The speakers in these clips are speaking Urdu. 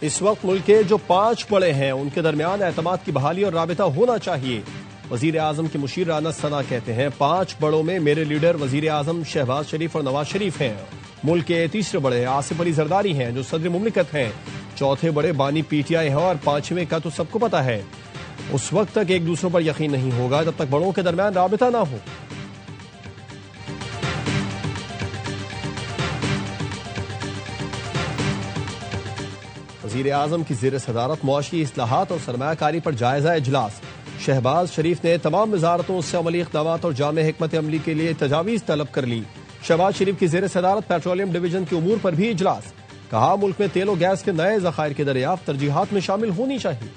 اس وقت ملک کے جو 5 بڑے ہیں ان کے درمیان اعتماد کی بحالی اور رابطہ ہونا چاہیے۔ وزیر اعظم کے مشیر رانا ثنا کہتے ہیں 5 بڑوں میں میرے لیڈر وزیر اعظم شہباز شریف اور نواز شریف ہیں۔ ملک کے تیسرے بڑے آصف علی زرداری ہیں جو صدر مملکت ہیں۔ چوتھے بڑے بانی پی ٹی آئی ہے اور 5ویں کا تو سب کو پتا ہے۔ اس وقت تک ایک دوسروں پر یقین نہیں ہوگا جب تک بڑوں کے درمیان رابطہ نہ ہو۔ وزیر اعظم کی زیر صدارت معاشی اصلاحات اور سرمایہ کاری پر جائزہ اجلاس۔ شہباز شریف نے تمام وزارتوں سے عملی اقدامات اور جامع حکمت عملی کے لیے تجاویز طلب کر لی۔ شہباز شریف کی زیر صدارت پیٹرولیم ڈویژن کے امور پر بھی اجلاس۔ کہا ملک میں تیل و گیس کے نئے ذخائر کی دریافت ترجیحات میں شامل ہونی چاہیے۔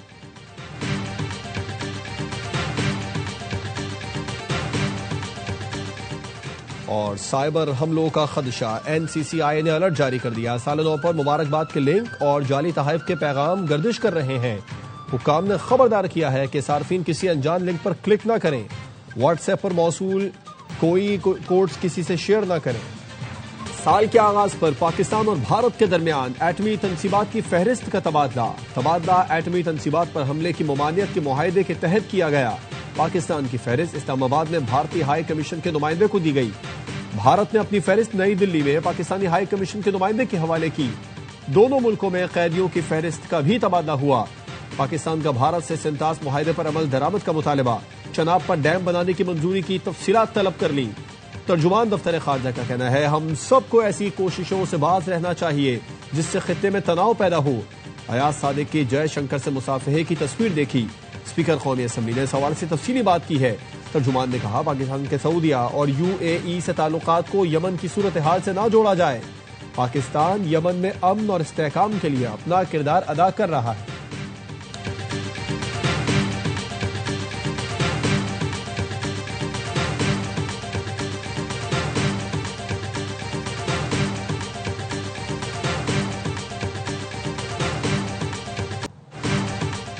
اور سائبر حملوں کا خدشہ، این سی سی آئی نے الرٹ جاری کر دیا۔ سال نو پر مبارکباد کے لنک اور جعلی تحائف کے پیغام گردش کر رہے ہیں۔ حکام نے خبردار کیا ہے کہ صارفین کسی انجان لنک پر کلک نہ کریں۔ واٹس ایپ پر موصول کوئی کوڈز کسی سے شیئر نہ کریں۔ سال کے آغاز پر پاکستان اور بھارت کے درمیان ایٹمی تنصیبات کی فہرست کا تبادلہ ایٹمی تنصیبات پر حملے کی ممانعت کے معاہدے کے تحت کیا گیا۔ پاکستان کی فہرست اسلام آباد میں بھارتی ہائی کمیشن کے نمائندے کو دی گئی۔ بھارت نے اپنی فہرست نئی دلی میں پاکستانی ہائی کمیشن کے نمائندے کے حوالے کی۔ دونوں ملکوں میں قیدیوں کی فہرست کا بھی تبادلہ ہوا۔ پاکستان کا بھارت سے سنتاس معاہدے پر عمل درآمد کا مطالبہ، چناب پر ڈیم بنانے کی منظوری کی تفصیلات طلب کر لی۔ ترجمان دفتر خارجہ کا کہنا ہے ہم سب کو ایسی کوششوں سے باز رہنا چاہیے جس سے خطے میں تناؤ پیدا ہو۔ ایاز صادق کی جے شنکر سے مصافحے کی تصویر دیکھی۔ اسپیکر قومی اسمبلی نے اس حوالے سے تفصیلی بات کی ہے۔ ترجمان نے کہا پاکستان کے سعودیہ اور یو اے ای سے تعلقات کو یمن کی صورتحال سے نہ جوڑا جائے۔ پاکستان یمن میں امن اور استحکام کے لیے اپنا کردار ادا کر رہا ہے۔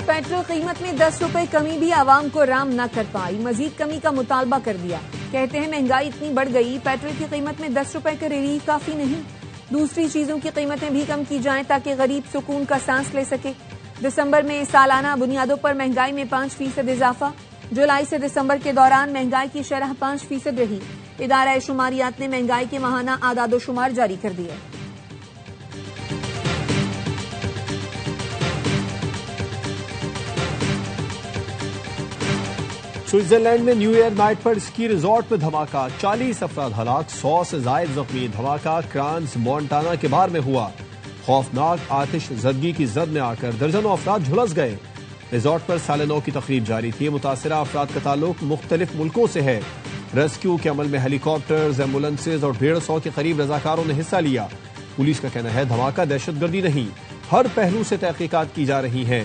پیٹرول قیمت میں 10 روپے کمی بھی عوام کو رام نہ کر پائی، مزید کمی کا مطالبہ کر دیا۔ کہتے ہیں مہنگائی اتنی بڑھ گئی، پیٹرول کی قیمت میں 10 روپے کا ریلیف کافی نہیں، دوسری چیزوں کی قیمتیں بھی کم کی جائیں تاکہ غریب سکون کا سانس لے سکے۔ دسمبر میں سالانہ بنیادوں پر مہنگائی میں 5% اضافہ، جولائی سے دسمبر کے دوران مہنگائی کی شرح 5% رہی۔ ادارہ شماریات نے مہنگائی کے ماہانہ اعداد و شمار جاری کر دیے۔ سوئٹزرلینڈ میں نیو ایئر نائٹ پر اسکی ریزورٹ میں دھماکہ، 40 افراد ہلاک، 100 سے زائد زخمی۔ دھماکہ کرانز مونٹانا کے بار میں ہوا۔ خوفناک آتش زدگی کی زد میں آ کر درجنوں افراد جھلس گئے۔ ریزورٹ پر سال نو کی تقریب جاری تھی۔ متاثرہ افراد کا تعلق مختلف ملکوں سے ہے۔ ریسکیو کے عمل میں ہیلی کاپٹرز، ایمبولینسز اور 150 کے قریب رضاکاروں نے حصہ لیا۔ پولیس کا کہنا ہے دھماکہ دہشت گردی نہیں، ہر پہلو سے تحقیقات کی جا رہی ہیں۔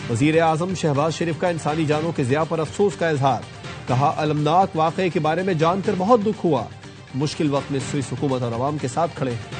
وزیر اعظم شہباز شریف کا انسانی جانوں کے ضیاع پر افسوس کا اظہار۔ کہا المناک واقعے کے بارے میں جان کر بہت دکھ ہوا، مشکل وقت میں سوئس حکومت اور عوام کے ساتھ کھڑے ہیں۔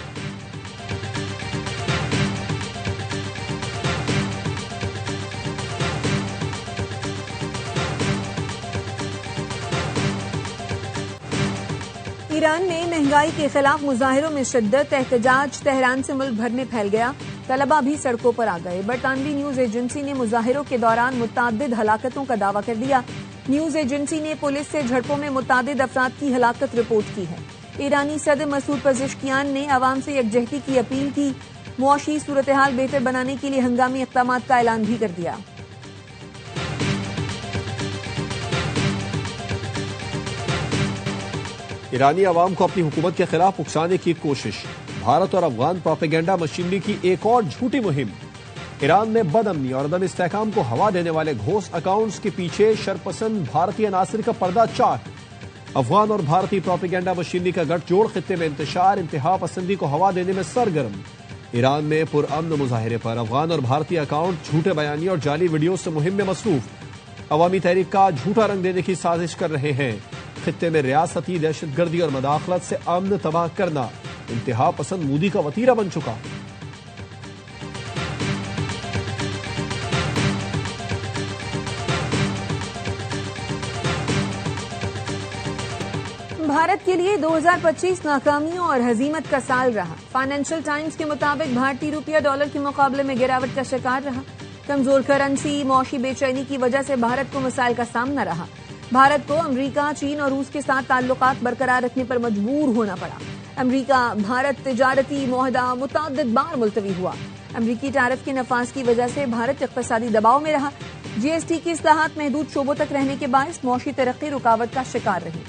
ایران میں مہنگائی کے خلاف مظاہروں میں شدت، احتجاج تہران سے ملک بھر میں پھیل گیا، طلبہ بھی سڑکوں پر آ گئے۔ برطانوی نیوز ایجنسی نے مظاہروں کے دوران متعدد ہلاکتوں کا دعویٰ کر دیا۔ نیوز ایجنسی نے پولیس سے جھڑپوں میں متعدد افراد کی ہلاکت رپورٹ کی ہے۔ ایرانی صدر مسعود پزشکیان نے عوام سے یکجہتی کی اپیل کی، معاشی صورتحال بہتر بنانے کے لیے ہنگامی اقدامات کا اعلان بھی کر دیا۔ ایرانی عوام کو اپنی حکومت کے خلاف اکسانے کی کوشش، بھارت اور افغان پروپیگنڈا مشینری کی ایک اور جھوٹی مہم۔ ایران میں بد امنی اور عدم استحکام کو ہوا دینے والے گھوسٹ اکاؤنٹس کے پیچھے شرپسند بھارتی عناصر کا پردہ چاک۔ افغان اور بھارتی پروپیگنڈا مشینری کا گٹھ جوڑ خطے میں انتشار، انتہا پسندی کو ہوا دینے میں سرگرم۔ ایران میں پرامن مظاہرے پر افغان اور بھارتی اکاؤنٹ جھوٹے بیانیے اور جعلی ویڈیو سے مہم میں مصروف، عوامی تحریک کا جھوٹا رنگ دینے کی سازش کر رہے ہیں۔ خطے میں ریاستی دہشت گردی اور مداخلت سے امن تباہ کرنا انتہا پسند مودی کا وتیرہ بن چکا۔ بھارت کے لیے 2025 ناکامیوں اور ہزیمت کا سال رہا۔ فائنینشل ٹائمز کے مطابق بھارتی روپیہ ڈالر کے مقابلے میں گراوٹ کا شکار رہا۔ کمزور کرنسی، معاشی بے چینی کی وجہ سے بھارت کو مسائل کا سامنا رہا۔ بھارت کو امریکہ، چین اور روس کے ساتھ تعلقات برقرار رکھنے پر مجبور ہونا پڑا۔ امریکہ بھارت تجارتی معاہدہ متعدد بار ملتوی ہوا۔ امریکی ٹیرف کے نفاذ کی وجہ سے بھارت اقتصادی دباؤ میں رہا۔ جی ایس ٹی کی اصلاحات محدود شعبوں تک رہنے کے باعث معاشی ترقی رکاوٹ کا شکار رہی۔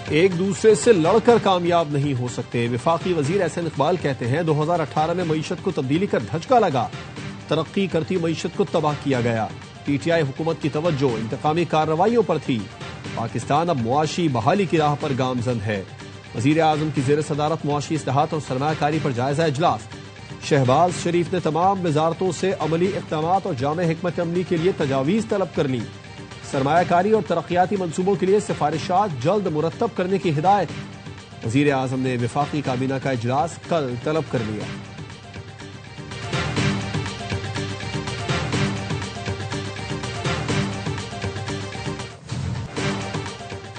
ایک دوسرے سے لڑ کر کامیاب نہیں ہو سکتے، وفاقی وزیر احسن اقبال کہتے ہیں 2018 میں معیشت کو تبدیلی کا دھچکا لگا، ترقی کرتی معیشت کو تباہ کیا گیا۔ پی ٹی آئی حکومت کی توجہ انتقامی کارروائیوں پر تھی۔ پاکستان اب معاشی بحالی کی راہ پر گامزن ہے۔ وزیر اعظم کی زیر صدارت معاشی اصلاحات اور سرمایہ کاری پر جائزہ اجلاس۔ شہباز شریف نے تمام وزارتوں سے عملی اقدامات اور جامع حکمت عملی کے لیے تجاویز طلب کر لی۔ سرمایہ کاری اور ترقیاتی منصوبوں کے لیے سفارشات جلد مرتب کرنے کی ہدایت۔ وزیر اعظم نے وفاقی کابینہ کا اجلاس کل طلب کر لیا۔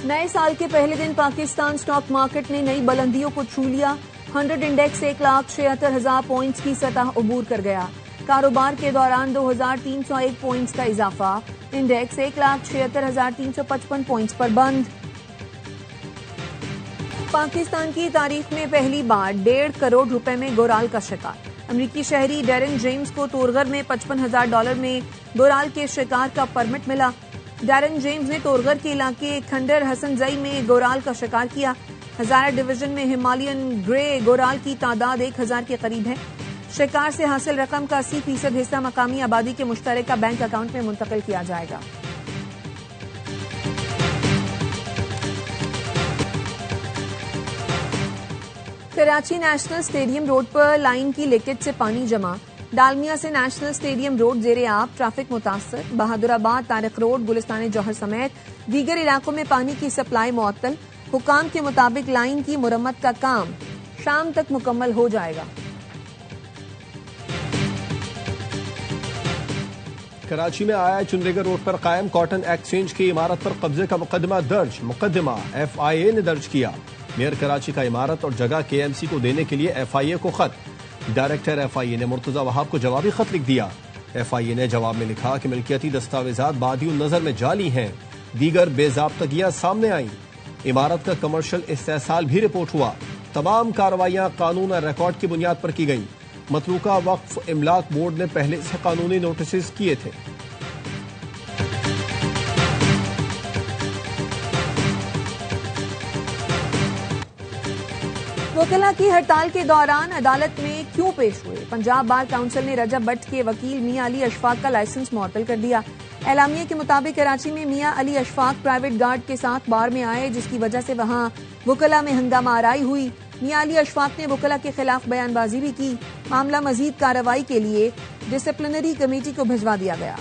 نئے سال کے پہلے دن پاکستان سٹاک مارکیٹ نے نئی بلندیوں کو چھو لیا۔ 100 انڈیکس 1,76,000 پوائنٹس کی سطح عبور کر گیا۔ کاروبار کے دوران 2,301 پوائنٹس کا اضافہ، انڈیکس 1,76,355 پوائنٹس پر بند۔ پاکستان کی تاریخ میں پہلی بار 1.5 کروڑ روپے میں گورال کا شکار۔ امریکی شہری ڈیرن جیمز کو تورغر میں $55,000 میں گورال کے شکار کا پرمٹ ملا۔ ڈیرن جیمز نے تورغر کے علاقے کھنڈر حسن زئی میں گورال کا شکار کیا۔ ہزارہ ڈویژن میں ہمالین گرے گورال کی تعداد 1,000 کے قریب ہے۔ شکار سے حاصل رقم کا 80% حصہ مقامی آبادی کے مشترکہ بینک اکاؤنٹ میں منتقل کیا جائے گا۔ کراچی نیشنل اسٹیڈیم روڈ پر لائن کی لیکیج سے پانی جمع۔ ڈالمیا سے نیشنل اسٹیڈیم روڈ زیر آب، ٹریفک متاثر۔ بہادر آباد، طارق روڈ، گلستان جوہر سمیت دیگر علاقوں میں پانی کی سپلائی معطل۔ حکام کے مطابق لائن کی مرمت کا کام شام تک مکمل ہو جائے گا۔ کراچی میں آیا چنڈیگڑھ روڈ پر قائم کاٹن ایکسچینج کی عمارت پر قبضے کا مقدمہ درج۔ مقدمہ ایف آئی اے نے درج کیا۔ میئر کراچی کا عمارت اور جگہ کے ایم سی کو دینے کے لیے ایف آئی اے کو خط۔ ڈائریکٹر ایف آئی اے نے مرتضی وہاب کو جوابی خط لکھ دیا۔ ایف آئی اے نے جواب میں لکھا کہ ملکیتی دستاویزات بادی النظر میں جعلی ہیں، دیگر بے ضابطگیاں سامنے آئیں۔ عمارت کا کمرشل استحصال بھی رپورٹ ہوا۔ تمام کارروائیاں قانون اور ریکارڈ کی بنیاد پر کی گئیں۔ متروکہ وقف املاک بورڈ نے پہلے سے قانونی نوٹسز کیے تھے۔ وکلاء کی ہڑتال کے دوران عدالت میں کیوں پیش ہوئے؟ پنجاب بار کونسل نے رجب بٹ کے وکیل میاں علی اشفاق کا لائسنس معطل کر دیا۔ اعلامیے کے مطابق کراچی میں میاں علی اشفاق پرائیویٹ گارڈ کے ساتھ بار میں آئے، جس کی وجہ سے وہاں وکلاء میں ہنگامہ آرائی ہوئی۔ میاں علی اشفاق نے وکلاء کے خلاف بیان بازی بھی کی۔ معاملہ مزید کارروائی کے لیے ڈسپلنری کمیٹی کو بھجوا دیا گیا۔